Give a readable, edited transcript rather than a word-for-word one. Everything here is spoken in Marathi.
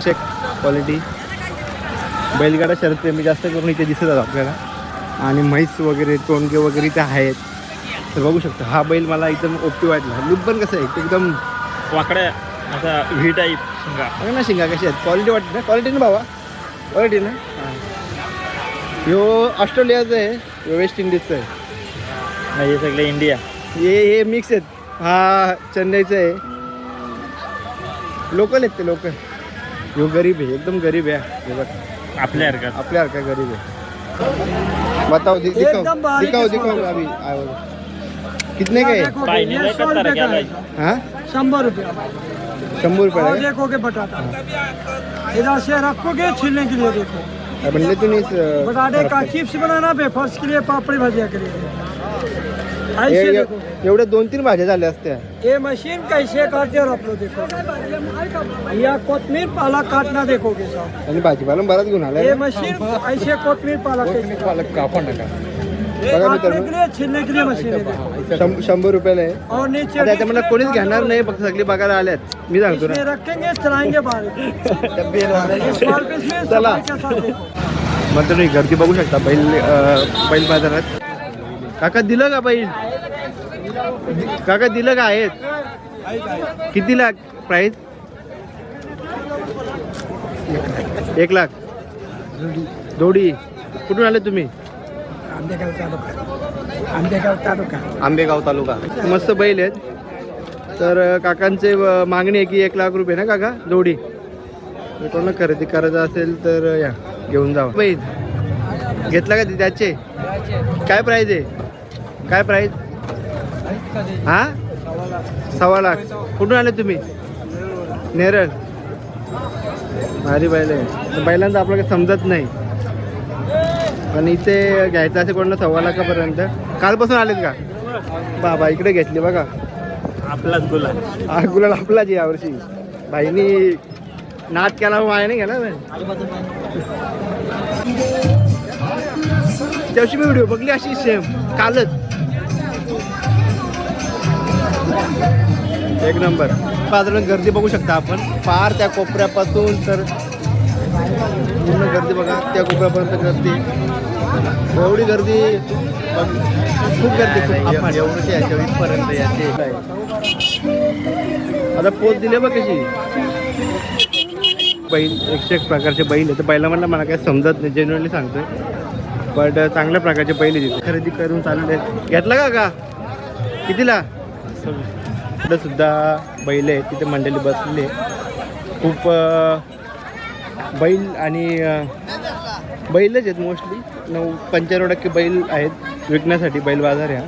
चेक क्वालिटी बैलगाडा शर्यत मी जास्त करून इथे दिसत आपल्याला आणि म्हैस वगैरे टोणगे वगैरे इथे आहेत. तर बघू शकतो हा बैल मला एकदम ओपी वाटला. लुक पण कसं आहे एकदम वाकड्या असा व्ही टाईप शिंगा. बघा ना शिंगा कशी आहेत. क्वालिटी वाटते ना. क्वालिटी ना भावा क्वालिटी ना. ह्यो ऑस्ट्रेलियाचं आहे, ह्यो वेस्ट इंडिजचं आहे. हे सगळे इंडिया. हे मिक्स आहेत. हा चेन्नईचं आहे. लोकल आहेत ते लोकल. ह्यो गरीब आहे एकदम गरीब आहे. हे बघ आपल्यासारखा गरीब आहे. बताओ दिखाओ अभी कितने के? हाँ 100 रुपये. 100 रुपये देखोगे बटाटा इधर से रखोगे छीलने के लिए. देखो बनले तो नहीं बटाटे का चिप्स बनाना वेफर्स के लिए पापड़ी भजिया के लिए. ऐसे देखो एवढे 2-3 भाज्या झाल्या असत्या. ये मशीन कैसे काटते हो आप लोग देखो. या कोथमीर पालक काटना देखोगे साहब. आणि भाजीपाला बराच घेऊन आलाय. ये मशीन ऐसे कोथमीर पालक कापून नका. बघा काटने मित्रांनो के लिए छीलने के लिए मशीन है देखो. 100 रुपयाला आहे. और नीचे आता याच्या मला कोणीच घेणार नाही. फक्त सगळी बघायला आल्यात. मी सांगतो इसमें ना. रखेंगे चलाएंगे बाहर. चला म्हणतो नाही गर्दी बघू शकता बैल बाजारात. काका दिलं का बैल? काका दिलं का आहेत? कितीला प्राईस? 1 लाख जोडी. कुठून आले तुम्ही? आंबेगाव तालुका. मस्त बैल आहेत. तर काकांचे मागणी आहे की 1 लाख रुपये ना काका जोडी. कोणाला खरेदी करायचं असेल तर या घेऊन जावा. बैल घेतला का त्याचे? काय प्राईज आहे? काय प्राईज? हा 1.25 लाख. कुठून आले तुम्ही? नेरळ. भारी बैल आहे. बैलांचं आपल्याला समजत नाही पण इथे घ्यायचं असे कोणाला 1.25 लाखापर्यंत. कालपासून आलेत का? बाबा इकडे घेतली बघा. आपलाच गुलाल. हा गुलाल आपलाच यावर्षी. भाईनी नाच केला माय नाही गेला. त्यावर्षी मी व्हिडिओ बघली अशी सेम कालच. एक नंबर. बाजारात गर्दी बघू शकता आपण. पार त्या कोपऱ्यापासून तर पूर्ण गर्दी बघा त्या कोपऱ्यापर्यंत गर्दी. एवढी गर्दी खूप गर्दी खूप एवढं याच्या इथपर्यंत याचे. आता पोच दिले बघ कशी. बैल 101 प्रकारचे बैल आहे. तर बैला म्हणलं मला काही समजत नाही जेन्युअनली सांगतोय. बट चांगल्या प्रकारचे बैल आहे तिथे. खरेदी करून चालले. घेतला का? कितीला? तिथं सुद्धा बैल आहेत. तिथे मंडळी बसलेली खूप बैल आणि बैलच आहेत मोस्टली. 95% बैल आहेत विकण्यासाठी. बैल बाजार ह्या